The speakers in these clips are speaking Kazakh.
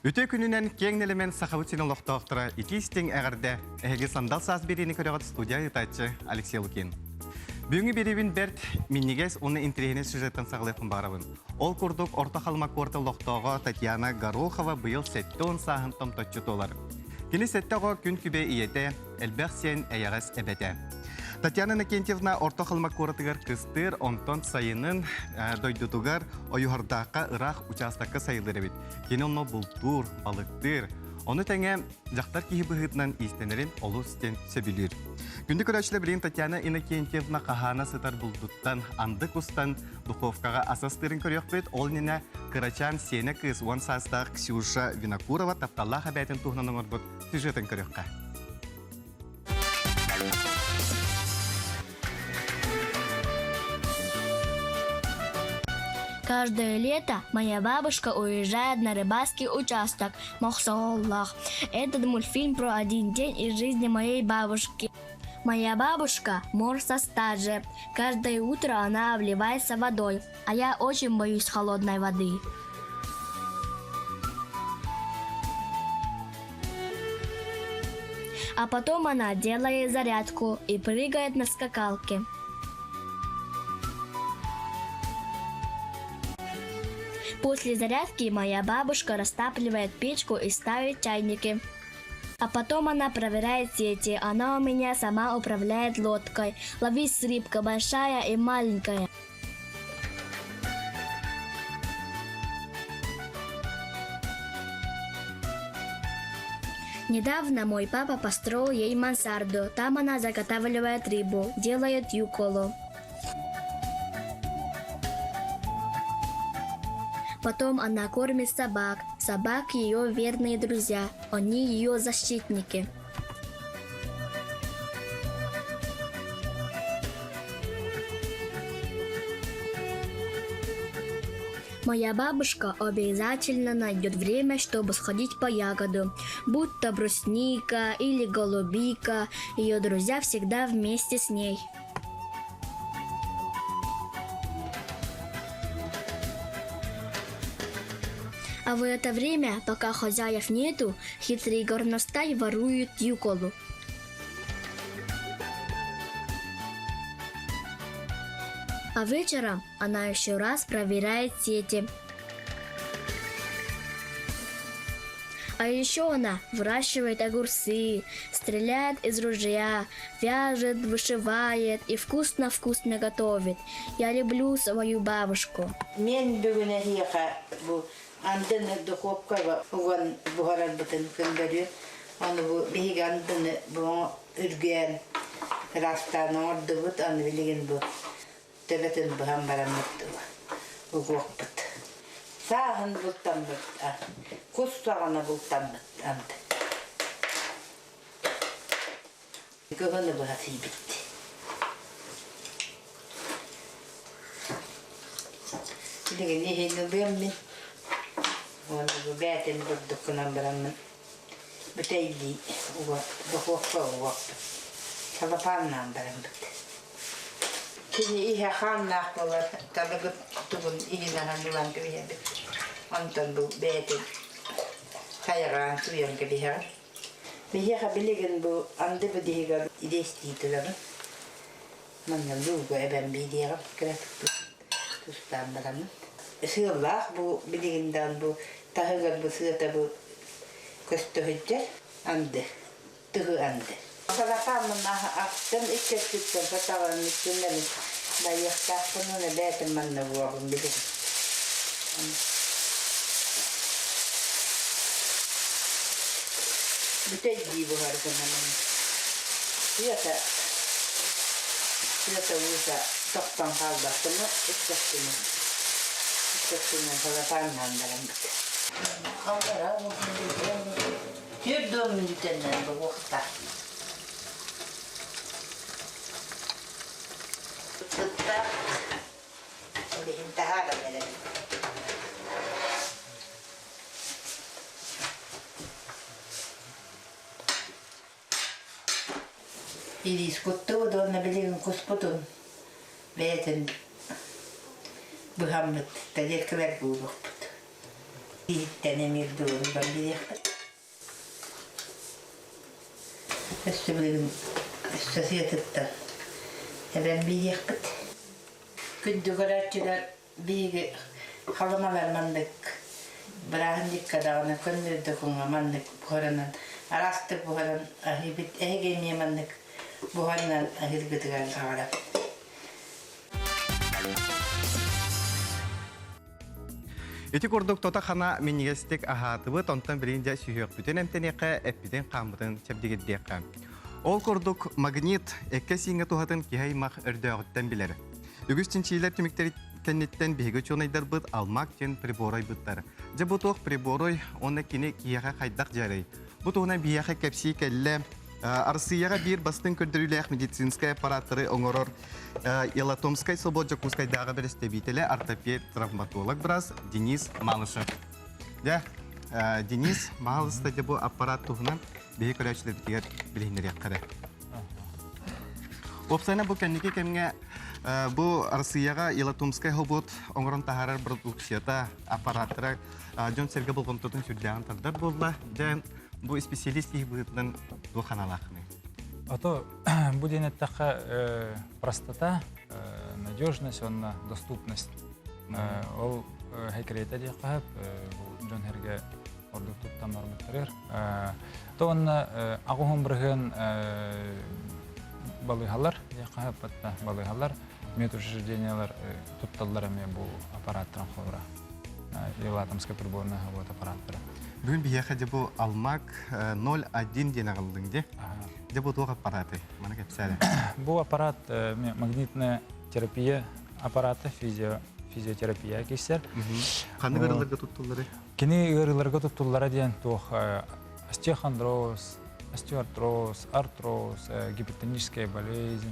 Үтө күнүнен кеңнелемен сахабытсының лоқтоқтыра итистің әғірді әге сандал саз берені көріғат студия ұтатшы Алексей Лукин. Бүгінгі беребін бәрт миннигес оны интерегіне сюжеттен сағылықын барабын. Ол күрдік орта қалмақ көрті лоқтоға Татьяна Горохова бұйыл сәтті он сағын томтотчы толар. Кені сәттіға күн күбе иеті, әлбәқ сен әйағыз әбәті. Татьяна Накентьевна орта қалмақ көртігер кыстыр, онтон сайының дойдутугар ойуғардаққа ұрақ участаққа сайылыр бит. Кені оны бұлтур, балықтыр. Оны тәңе жақтар кейі бұғытынан истенерін олу стен сөбілір. Күнді көрәшілі білін Татьяна Иннокентьевна қағана сытар бұлдуттан, анды құстан духовкаға асастырын көрек бет, ол нені Кырачан сені кыз, он састақ Ксюша Винокурова тапталла қабәтін тұғынан ұрбыт сюжетін көрекқа. Каждое лето моя бабушка уезжает на рыбацкий участок Махсаллах. Этот мультфильм про один день из жизни моей бабушки. Моя бабушка морса стажи. Каждое утро она обливается водой, а я очень боюсь холодной воды. А потом она делает зарядку и прыгает на скакалке. После зарядки моя бабушка растапливает печку и ставит чайники. А потом она проверяет сети. Она у меня сама управляет лодкой. Ловись рыбка большая и маленькая. Недавно мой папа построил ей мансарду. Там она заготавливает рыбу, делает юколу. Потом она кормит собак. Собаки ее верные друзья. Они ее защитники. Моя бабушка обязательно найдет время, чтобы сходить по ягоду. Будь то брусника или голубика, ее друзья всегда вместе с ней. А в это время, пока хозяев нету, хитрый горностай ворует юколу. А вечером она еще раз проверяет сети. А еще она выращивает огурцы, стреляет из ружья, вяжет, вышивает и вкусно-вкусно готовит. Я люблю свою бабушку. Андыны духовкаға оған бұғарар бұтын көндірі. Оны бұл бейгі андыны бұл үрген растаны орды бұт, аны білеген бұл төбетін бұған барамытты бұл бұқ-бұт. Сағын бұлттан бұт, құс сағына бұлттан бұт, анды. Көғіні бұға сей бітті. Білеген ехені бұйым мен. Оны бәтін бұддықынан барамын. Бүтейді бұқуққа ұғықты. Салапаннан барам бұд. Кені ihe қаннақ болар. Талығы тұғын игінаған ұлан көбейен бұд. Онтан бұл бәтін қайырған тұян көбейен. Бейеға білеген бұл анды бұдейгі идестейтілері. Мұндан лұғы әбән бейдеғі кірәтік бұд. Тұстан барамын. Сığırlaq bu biliginden bu tahıgar bu sığırda bu köstühücce andı, tığı andı. Salatamın aktın içerikten fatavarın üstünlerin bayıqtaq bunun bәтін manna buğabın biligin. Büteydi bu harcanaman. Sıyata uza toktan kaldaktını içerikten. Kısımdan salatandan baramadı. Kaldara Yürüdüğüm müdütenden bu vakta. Tuttak. Öyle intihara verelim. İliyiz kuttu da ona bilin kusputun. Beytin. Бұғамыт, тәдеркілер бұлық бұд. Bihitten emir doğru ben bir yakın. Üstü bilgim, üstü yatıptı. Ben bir yakın. Gündü göretçiler bir halamalar mandık. Bırakın dikkadağına kondurdu kuma mandık buharından. Arastı buharın ahibit ehgemiye mandık. Buharından ahir gıdıgan sağlar. Эти курдук тота хана минигестик ахатыбы тонтан биринде сүйөк бүтен эмтенеке эппиден камбытын чепдигеддекка. Ол курдук магнит экке сиңе тухатын кихаймах өрдөөгөттен билер. Үгүстинчилер түмүктери кеннеттен биһиге чонайдар быт алмак тен приборой быттар. Же бутук приборой онна кини кияха хайдак жарый. Бутуна бияха кепси келле Арсияга бир бастын көрдүрүлээх медицинская аппараттары оңорор Елатомскай Слободжакускай дагы бир стебителе ортопед травматолог брас Денис Малышев. Да, Денис Малышев да бу аппарат тугунан бии көрөчүлөр битигер билинерек кара. Опсана бу кенники кемге бу Арсияга Елатомскай хобот оңорон тахарар продукцията аппараттары Жон Серге болгонтотун сүрдөгөн тардар болла. Бу специалист ихбытын духаналахны. А то будет такая простота, надежность, доступность. Ол хекрета диякап, Джон Херге ордук туттан арматтарыр. То он агугун бирген балыгалар диякап, балыгалар медучреждениялар тутталлар эме бу аппараттан холра. Елатомская приборная вот аппараттары. Бүгін бияқа жабу алмак 01 ден ағылдың де. Жабу туға аппараты. Мана кепсәрі. Бұл аппарат магнитная терапия аппараты, физиотерапия кесер. Қаны ғырыларға тұттылары? Кені ғырыларға тұттылары дейін остеохондроз, остеоартроз, артроз, гипертоническая болезнь,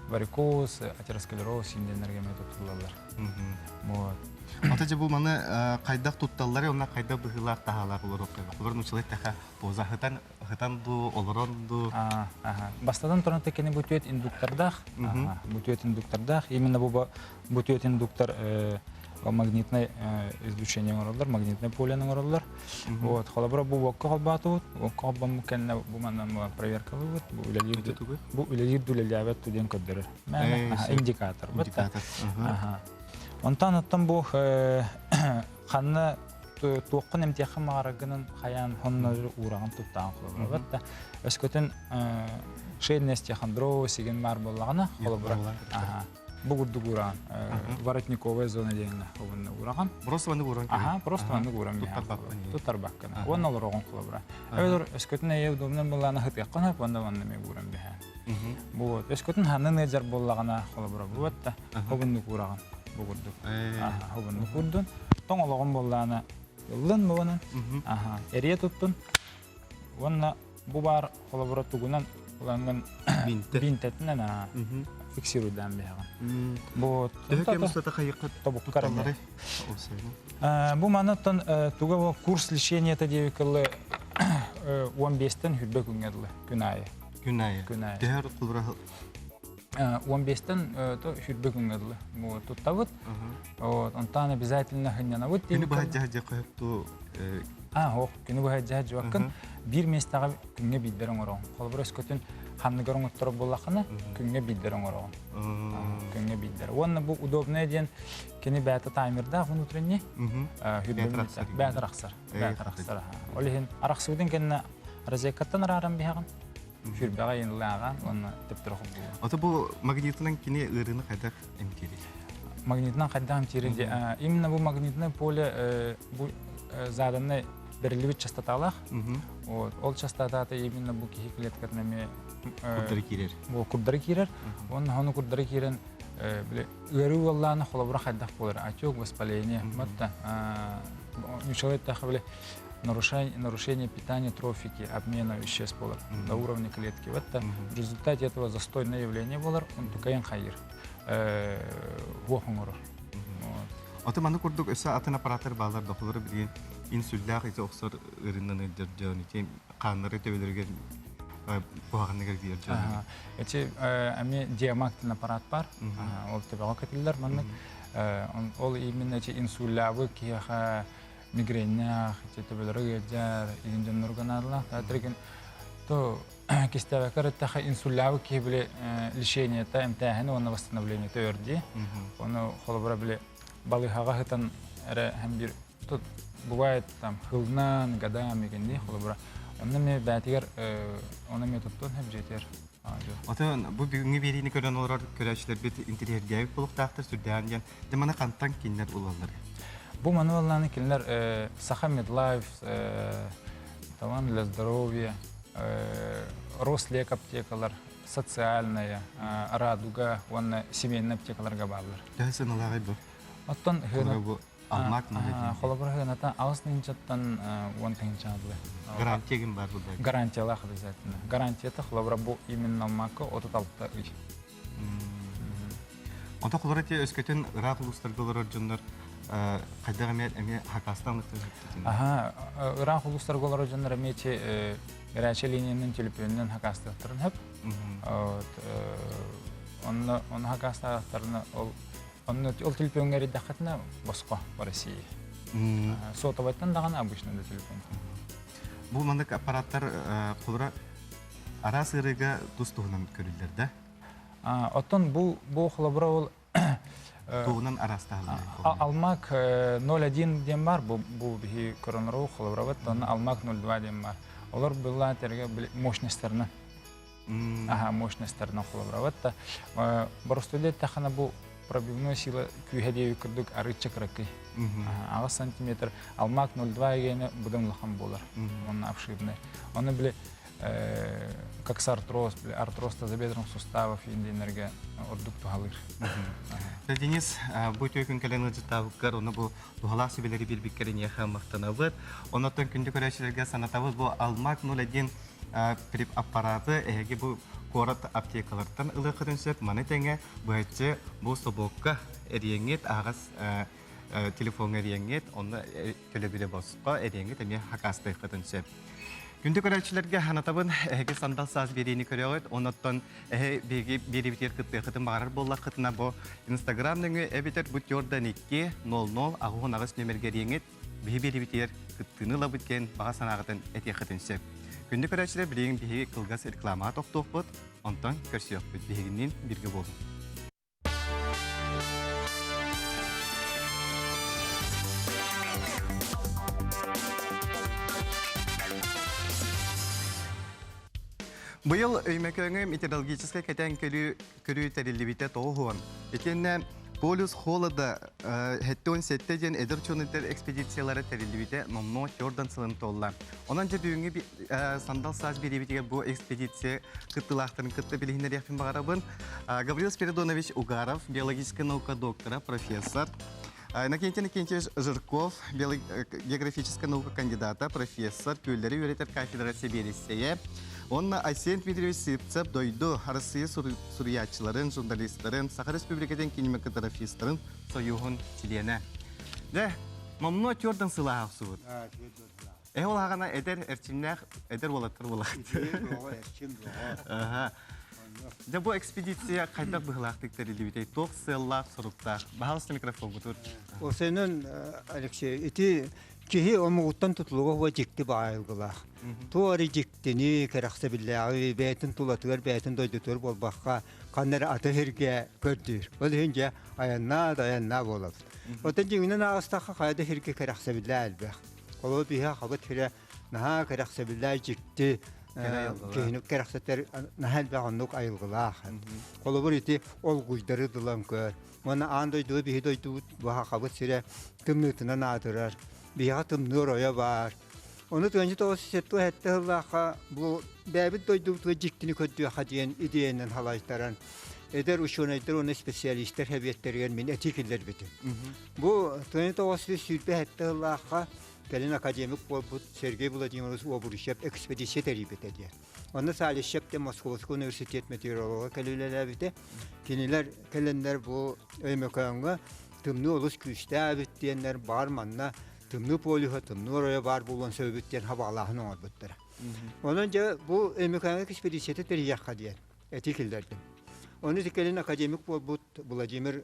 варикоз, атеросклероз, инденергия тұттылар. Ата жабу маны қайдақ тұтталары, онна қайдақ бұғылар тағалар олар оқиға. Олар нүчілет тәқа боза хытан ду, оларон ду. Бастадан тұрын текені бұтует индуктордақ. Бұтует индуктордақ. Именно бұтует индуктор магнитное излучение оралдар, магнитное поле оралдар. Вот, холобра бу вокка холбату, вокка холбам кенна бу манам проверка вывод, бу илелир дулелявет туден коддер. Индикатор. Индикатор. Онтан аттан бу ханна туққын эмтияқы мағарагының хаян хоннары урағын туттаған қолыбыра. Бәтті өскөтін шейін остеохондроз сеген мар болағына қолыбыра. Бұғырдық ураған. Воротниковая зона дейіні ураған. Просто ванды ураған? Просто ванды ураған. Туттар баққына. Онна олар оғын қолыбыра. Әвелер өскөтін әйе удобнан болағына хытыққына, онда ванды ме уран бәхі. Өскөтін ханның әджар болағына қолыбыра. Бұғытта оғындық ураған. Бұғырдық. Оғындық урдың. Тоң олағын болағына Yılın mı onun? Eriye tuttun. Onunla bu bar kolabora tuğunan kullangan bintetinen fiksiruden bir hemen. Bu bu manattan tuğu kurs лечения та девикалы 15'ten hübbe güngedli günayı. Günayı. Değer kulura 15'ten то hübbe güngedli. Bu tuttavut. Ondan обязательно hınyanavut. Günü bahacı koyuptu. Günü bahacı vakın bir mesleğe günge bildiren oran. Kolabora skotun hanlıgarın oturup bolakını günge bildiren oran. Günge bildiren. Onun bu udobne diyen kini beta timerda внутренний beta raksar. Beta raksar. Olihin araksudun kenne razekattan araran bihagan. Hürbeğe yenilagan onu teptirokum bu. Ata bu magnetinin kini ırını kadar emtiri. Magnetinin kadar emtiri. Именно bu magnetine polе bu zadanne belirli bir частоталах. Ол частотада именно bu kişi клеткарными курдары кирер. Onu kurdары кирен ыры валланы холобра хайдах болар. Отек, воспаление. Матта человек тахавле нарушение питания, трофики, обмена веществ до уровня клетки. В результате этого застойное явление болар, он тукаен хайыр. Вохуңору. Ата маны курдук өсө атын аппараттар баалар дохолору билген инсуллах изе оксор ырыннан өдөржөн ичем каннары төбөлөргө буаганы кирдиржөн. Эти ами диамактын аппарат бар. Ол тебага кетилдер маннык. Ол именно инсулябы киха мигреннях, төбөлөргө жар, игин органалар, татреген то кистебекер таха инсулябы ки биле лечение та эмтаханы оны восстановление төрди. Оны холобра биле балыхага хытан эре һәм бир тут бывает там хылнан гадам игенди холобра. Оны ме бәтигер оны методтон һәм жетер. Отон бу бүгүнкү берини көрөн олар көрөчлөр бит интерьерге булуктактыр сүрдән дигән. Демана кантан киндер улалар. Бу мануалларны киндер Саха Медлайф, Талант для здоровья, Рослек аптекалар, социальная, Радуга, вон семейный аптекаларга барлар. Дәсен уларга бу. Оттон бу алмак нәдән. Холобра ната ауснинчаттан вон тенчадлы. Гарантиягин бар буда. Гарантиялар обязательно. Гарантия та холобра бу именно алмакка 36 үй. Онда куларати өскөтөн рахулустаргалар жоннор кайдага эме хакастан өтөтүн. Ага, рахулустаргалар жоннор эмечи горячая линияның телефонынан хакастаттарын хеп. Он хакастаттарына он телефонгери дахатна боско по России. Сотоваттан дагана обычный телефон. Бу мандык аппараттар кулара арасырыга тустугунан көрүлдер да? Оттон бу холобра ол тугунан арастагы. Алмак 01 дем бар, бу бихи коронару холобра ваттан алмак 02 дем бар. Олар була терге мощностьларны. Мощностьларны холобра ватта. Барыстылет тахана бу пробивной сила күйһәдею күрдүк арычак ракы. 6 сантиметр алмак 02 гене будым лахам болар. Он обширный. Он биле как с артроз тазобедренных суставов и энергия ордук тухалыр. Денис, будь өкін кәлеңі жытауыққар, оны бұл дұғалақ сөбелері бір біккеріне қамықтанавыд. Онаттан күнді көрәшілерге санатавыз бұл алмак 01 аппараты әйге бұл корат аптекалардан ұлы қырыншет маны тәңе бұйытшы бұл собоққа әреңет, ағыз телефон әреңет, оны көлі біле босыққа әреңет әме хақасты қырыншет. Күнді көрәтшілерге ханатабын әйге сандал саз берейіні көрәует, онаттан әйге беребетер қыттықытын бағарар болла қытына бұл Инстаграмның әбетер бұт йордан 2-00 ағуын ағыз нөмерге реңет беребетер қыттыны лабыткен баға санағытын әте қытыншы. Күнді көрәтшілер білеген бейге қылғас реклама тоқтуқ бұд, онтан көрсіяқ бұд бейгінен бірге болу. Быйыл өймекөңі метеорологический кәтен көрі тәрелебеті тоғуын. Екенне полюс холода хәттен сеттеден әдір чөнеттер экспедициялары тәрелебеті номно Йордан сылын толла. Онан же бүгінгі сандал саз беребетіге бұл экспедиция қыттылақтарын қытты білігінер яқпен бағарабын. Гаврил Спиридонович Угаров, биологическая наука доктора, профессор. Иннокентий Никентьевич Жирков, географическая наука кандидата, профессор, көлдері өретер кафедра Сибирисея. Онна Айсен Дмитриевич Сыпцев дойду Россия сурьячыларын, журналистларын, Саха Республикаден кинематографистларын союғын чилене. Де, мамно Йордан сылағы суыд. Ол ағана әдер әрчімнәқ, әдер болаттыр болақты. Де, бұл экспедиция қайдақ бұғылақтықтар елебетей, тоқ сыллақ, сұрықтақ. Бағалысты микрофон бұтыр. Осының, Алексей, еті кихи омуғыттан тұтылуға хуа жекті бағайылғылақ. Туары жектіні кәрақсы білләғі, бәйтін тұлатығыр, бәйтін дойдытыр болбаққа қаннары атығырге көрдір. Ол үйінге аянна болып. Отын жеңінен ағыстаққа қайда хүрге кәрақсы біллә әлбәқ. Қолы бейі қабыт хүрі наға кәрақсы біллә жекті кехініп кәрақсаттар наға әлбәқ онлық айылғылақ. Қолы бір еті ол ғұйдары дылан көр. Оны андойды бейі дойды бұға қабыт сүрі тымнытынан атырар. Бейі тымны роя бар. Оны төнчі тоғысы сетті әтті ғылаққа бұл бәбіт дойдуғытығы жіктіні көдді қадиен идеянын халайттаран. Эдер ученыйдыр, оны специалистер хәбиеттерген мен этикелер бітім. Бұл төнчі тоғысы сүрбе әтті ғылаққа кәлін академик болбұт Сергей Владимирович Обурышев экспедиция тәрібет әде. Оны Салишев де Московский университет метеорологы кәлілер әбіті. Кенелер кәліндер бұл өймекөңі тымны олыс күшті әбіт дейінлер бар манна тымны полиға, тымны орaya бар болуын сөйбіттен хабалағын оңар бұттыра. Onun için bu mekanik ekspedisiyeti teriyakka diyen, etikillerden. Onu dikelin akademik bolbut Vladimir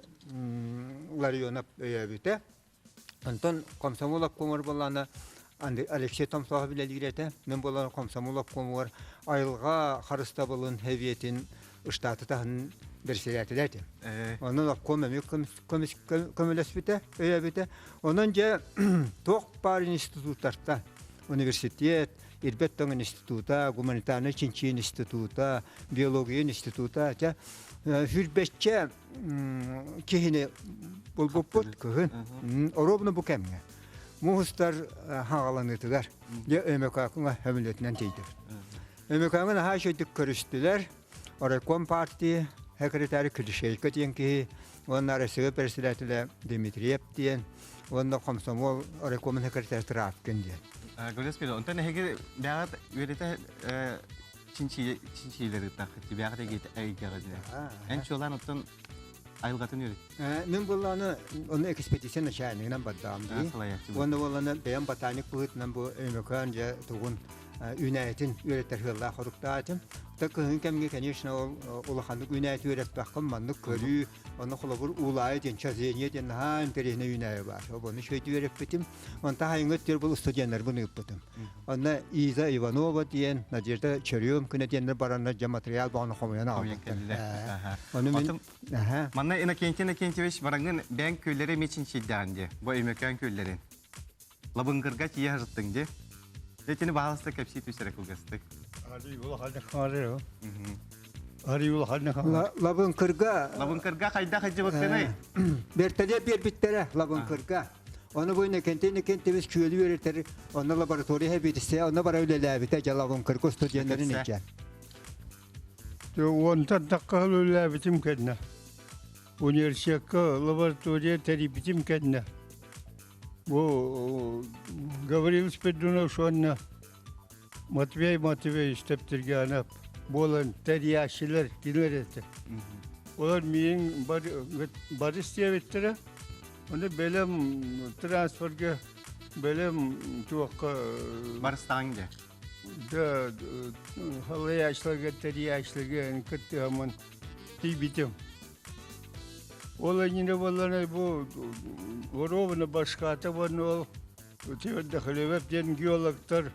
Larionov öýebite. Anton komsomolov komor bolana Alexey Tomsov bilen girete. Men bolan komsomolov komor ayılga harısta bolun heviyetin ıştatı tahın berselerdi. Onun akkomemi komülesbite öýebite. Onunca tok institutlarda üniversitet İrbetton instituta, Gumanitarny Çinçin instituta, Biologiya instituta, hürbetçe kihini bulbuput kıhın. Orobunu bu kemge. Muhustar hağalanıtılar. Ya ömekakına hemiletinden teydir. Ömekakına ha şeydik körüstüler. Oraykom Parti, Sekreteri Kırışeyka diyen ki, onlar arasığı persiletiyle Dimitriyev diyen, onlar komsomol, Oraykom'un sekreteri Trafkin diyen. Gülesmedi. Ondan hege beğat ürete çinçileri takıttı. Beğat ege ayıgağıdı. En çoğulan ondan ayılgatın yürüt. Men bulanı onu ekspedisyon aşağınından baddağım diye. Onu bulanı beyan botanik buğutla bu ömürkanca tuğun üniyetin üretler hırla koruktaatım. Takıhın kemge kenişne olakanlık üniyet üretbakım manlık körü. Onu kulabur ulayı den çazeniye den ha interihine üniyet var. Onu şöyle üretbetim. Onda hayınget der bu studiyanlar bunu yaptım. Onda İza Ivanova diyen Nadirda Çeriyom kine diyenler baranlar material bağını komayana aldım. Onu men Manna ina kenki veş barangın ben köyleri meçin şiddandi. Bu emekan köylerin. Labıngırga kiye hazırttın diye. Yetini bağlısta kapsi tüyserek ulgastık. Labın kırga. Labıngırga kayda kaycı baksana. Bertede bir bittere labın kırga. Onu boyuna kente biz köyülü öğretir. Onu laboratuvarı hep bitse, onu bara öyle labite labın kırga studiyanların için. Ondan takkalı labitim kendine. Üniversitede laboratuvarı terbiyetim kendine. Bu Gavril Spedunov şu anda Matvey isteptirganap. Bolan teriyashiler giderete. Olar mening barish diyebittire. Onu belem transferge belem tuaqqa Barstange. da halayashlarga teriyashlarga katta aman bitim. Olar yine bolan bu Воровна başkata bunu tevde halevep den geologlar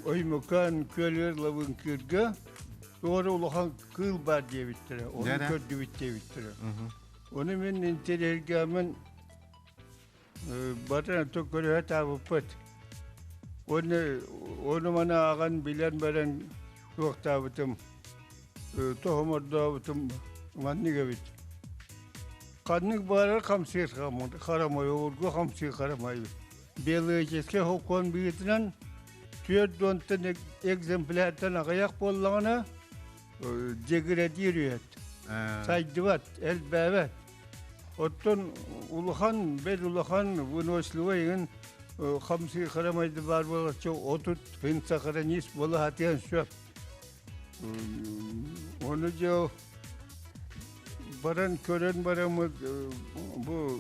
oymakan köyler lavın kırga doğru olan kıl var diye bittire. Onu kördü bitti bittire. Onu men interergamen batan tokore hata pet. Onu bana ağan bilen beren yokta bitim. Tohumurda bitim manniga bit. Kadınlık bağırır kamsiyet karamay olgu kamsiyet karamay. Belirçeske hokon büyütünen tüyet dontan egzemplerden akayak bollağına degradiriyor. Saydıvat, el bevet. Otton uluhan, bel uluhan bunu osluğayın kamsiyet karamaydı var bolar çok otut hınsa karanis bola hatiyan söp. Onu jo baran kören baramı bu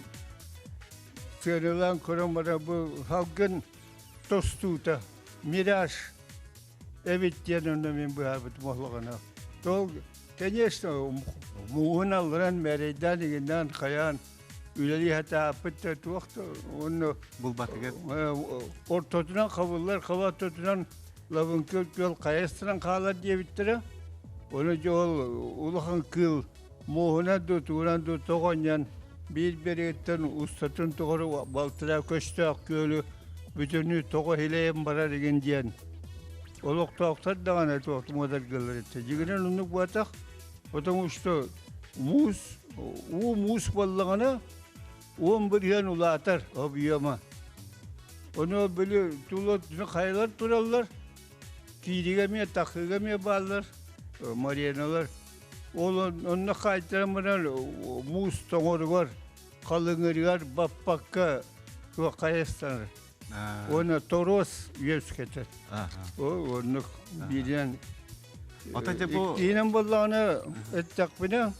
söylenen kören bara bu halkın dostuta miraç evet diyenler bu habit muhlakana. Doğru. Конечно, muğunaların meydaninden kayan üyeli hatta apıtta tuğakta onu Bulbatıgır. ortadan kabullar kavatından lavın köl kayastıran kağlar diye bittire. Onu yol uluhan kıl muğuna tuturan tutuğunyan bir-biritten ustatın doğru baltıra köşte kölü bütünü toğu hileyem bara degen diyen. Oluk toğuktar dağına toğuktu model gılır etti. Jiginen onu bu atak otan uçtu mus ballığına bir yan ula atar o büyüme. Onu böyle tuğla kaylar turallar. Kiyrigemiye takıgemiye bağlar. Marinalar. Onunla kaydıramıran mus toğuru var. Kalınır var. Bappakka kayıstanır. Ona toros yüzketer. Onu bilen. Ataca bu... İktiğinin ballağına ettik bine.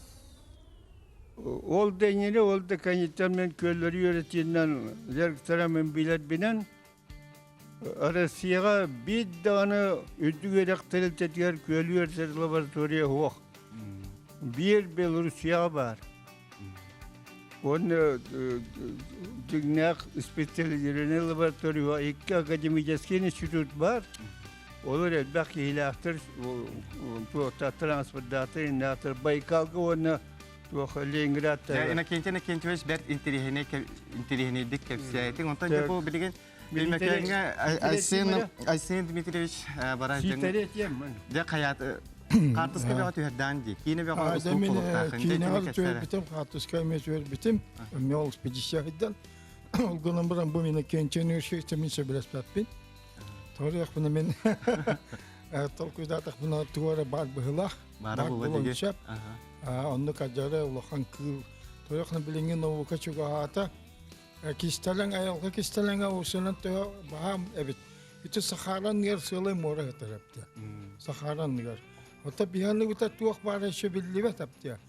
Ol denili, ol da kanyitten men köyleri yönetiyinden zergtaramen bilet binen. Arasıya bir tane üddü gerek telit etkiler köylü yönetiyiz laboratoriya huak. Bir Belarusya var. Onun dünya spesiyalistlerine laboratuvarı var. İki akademik institut var. Olur elbette ilahtır, transportatör, inahtır, Baykal'da onu Leningrad. Ya ina kenti wes bert intirihine dik kepsiyatin ondan da bu bilgen bilmekenge Aysen Dmitrievich Barajın Sitaret yem. de hayat kartıs gibi atıyor herdanji. Yine bir Demin kine tüy bitim kartus kayme tüy bitim. Mol spedisiyahdan. Olgunun buran bu mine kençeni şey temin sebres papin. Toryak bunu men. Tolkuda tak buna tuara bar behlah. Bara bu dige. Onu kajara ulakan kıl. Toryak na bilingin no kaçuga hata. Kistalang ayal kistalang usulan to baham evet. Itu Saharan yer söyle mora tarafta. Saharan yer. Hatta bihanlı bir tuğak bara şu billi ve taptı.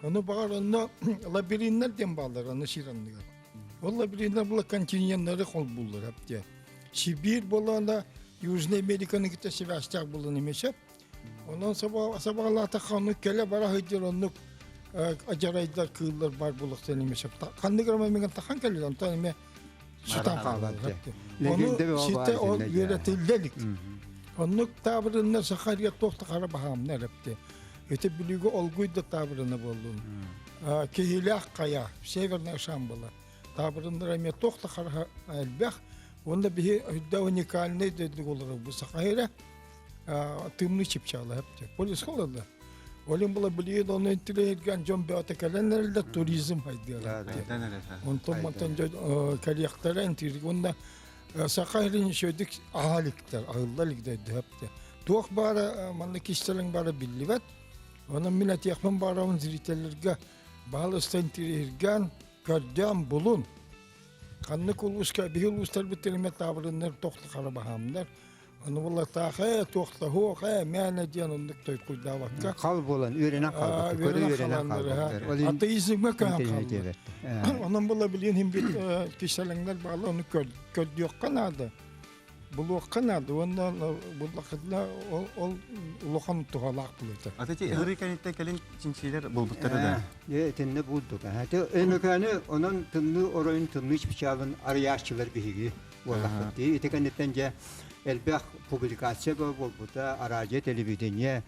Onu bağır onu labirinler dem bağlar onu şiranlı. O labirinler bula kantinyenleri kol bulur haptı. Sibir bulana Yüzne Amerika'nın gitti Sivas'ta bulun meşap. Ondan sabahlar takanı kele bara hıdır onu acaraylar kıllar bar buluk seni meşap. Kandı grama megan takan kele lan tanıme. Şutan kaldı. Onu şite o yönetildik. Onun tavrında Sakarya tohta kara baham ne yaptı? Öte bilgi olguydu tavrını buldum. Kehilak kaya, severine şambala. Tavrında rame tohta kara elbek. Onda bir hüdda unikal ne dedik olur bu Sakarya. Tımlı çipçalı yaptı. Polis koladı. Olim bula biliyordu onu intilerken John Beatakalenlerle turizm haydiyorlar. Ondan montan kariyaktara intilik. Onda Sakarya'nın şöydük ahalikler, ağırlarlıkta hepti. Tuğ bara, manlı kişilerin bara billivet. Onun millet yakman bara onun ziritellerge bağlı istentirgen, gördüğüm bulun. Kanlık uluska, bir uluslar bitirme tavrınlar, tohtu karabahamlar. Onu valla tağı, tohtu hoğ, meyne diyen onluk toy kuydavatka. Kalb olan, ürenen kalb. Ürenen kalb. Ateizme kan kalb. Onun valla bilin hem bir kişilerler bağlı onu gördü yok kanadı. Bulu kanadı, ondan bulakadla ol ulukan tuhalak bulurdu. Ateşi Hırrikanit'te gelin cinsiler bulbutları da. Etinde bulduk. Hatta mekanı onun tımlı orayın tımlı hiçbir şeyin arayışçılar bihigi. Vallahi diye etekanettence elbette publikasyon bulbuta aracı televizyonye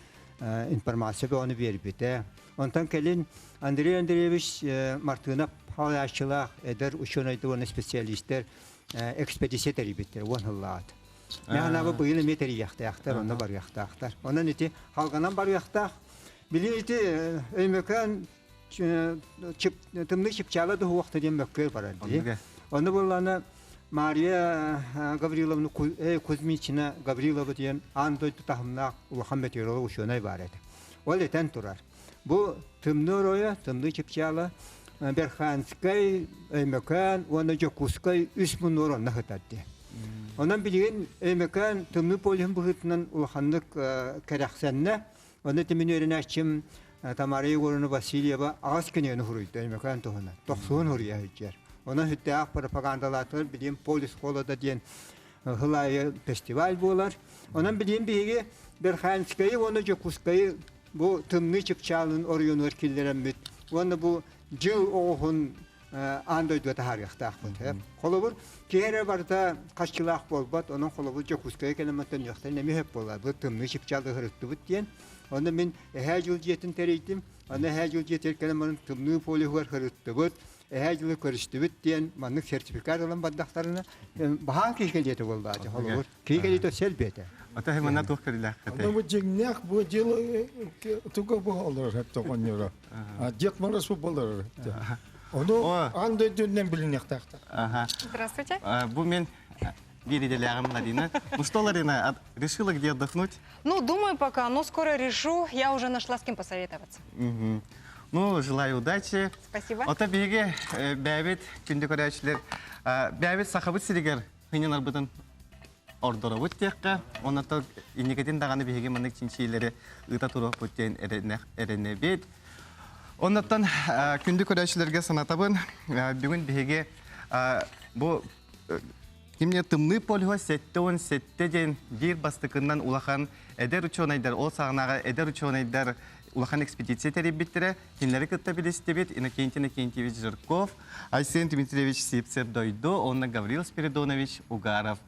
informasyon onu veribite. Ondan gelin Andrei Andreevich Martına paylaşılar eder uçunaydı onun spesyalistler ekspedisyon teribitler vanhallat. Mehana bu yıl metri yaktar onda var yaktar. Onun iti halkanan var yaktar. Biliydi mekan tımlı çipçalı da vakti diye mekkör var diye. Onu bulana Maria Gavrilovna Kuzmichina Gavrilova diyen andoy tutahımla Muhammed Yorulu uçunay var edi. Öyle ten turar. Bu tımlı oraya tımlı çipçalı Berkhanskay mekan onu Jokuskay üsmün oran nahtadı. Ondan bilgin mekan tımlı polim buhutnan uhanlık karaksanna onu temin öğrençim Tamariye gorunu Vasilyeva ağaskene huruydu mekan tohuna. Tohsun huruya hüccer. Ona hütte propagandalatır bilgin polis kolada diyen hılayı festival bolar. Ondan bilgin bilgi Berkhanskay'ı onu Jokuskay'ı bu tımlı çıpçalın orayonu erkillerin bit. Onu bu Jıl oğun andoydu da har yaxtaq bu. Kolobur kere barda qaşçılaq bolbat, onun kolobur Jokuskaya kelimatan yaxtan nemi hep bolar. Bu tımlı şipçalı hırıttı bu diyen. Onda men her yıl jetin tereydim. Onda her yıl jeter kelimanın tımlı polihuar hırıttı bu. Her yıl karıştı bu diyen manlık sertifikat olan bandaklarına bahan kişgeliyeti boldu adı. Kolobur kişgeliyeti selbete. Ata hemen ne tuhkarilah katay. Ama bu cignak bu jil tuğ bu olur hep toğanyora. Jet maras bu olur. Onu anda dünden bilinek taktı. Здравствуйте. Bu men видели Владина. Ну что, Ларина, решила где отдохнуть? Ну, думаю пока, но скоро решу. Я уже нашла с кем посоветоваться. Ну, желаю удачи. Спасибо. Ota bege bäbet günde görüşler. Bäbet sahabıt sirger hinin arbıdan ordora buttekka. Ondan da indikatin dağını bege manık çinçileri ıta turu butken erenebet. Ondan günde görüşlerge sanatabın bugün bege bu Немне тымны полго сеттеон сеттеден дир бастыкынан улахан эдер учонайдар, ол сағынаға эдер учонайдар улахан экспедиция теребиттіре, кинлері кытта білістебет, Иннокентий Иннокентьевич Жирков, Айсен Дмитриевич Сипцер Дойдо, онна Гаврил Спиридонович Угаров.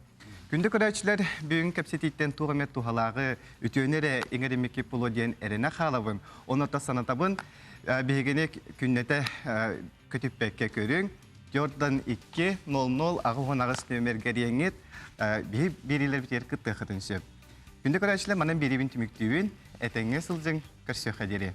Күнді көрәчілер бүгін кәпсетейттен туғамет туғалағы үтіөнері еңеремекі пулоден әріне қалабын. Оныта санатабын бейгенек күннеті көтіппәкке көрің. Jordan 2-0-0 ағы ғонағыз нөмергер еңет берілер бітер күтті қытыншы. Күнді көрәчілер манан беребін түміктеуін әтәңе сылжың көрсі қадері.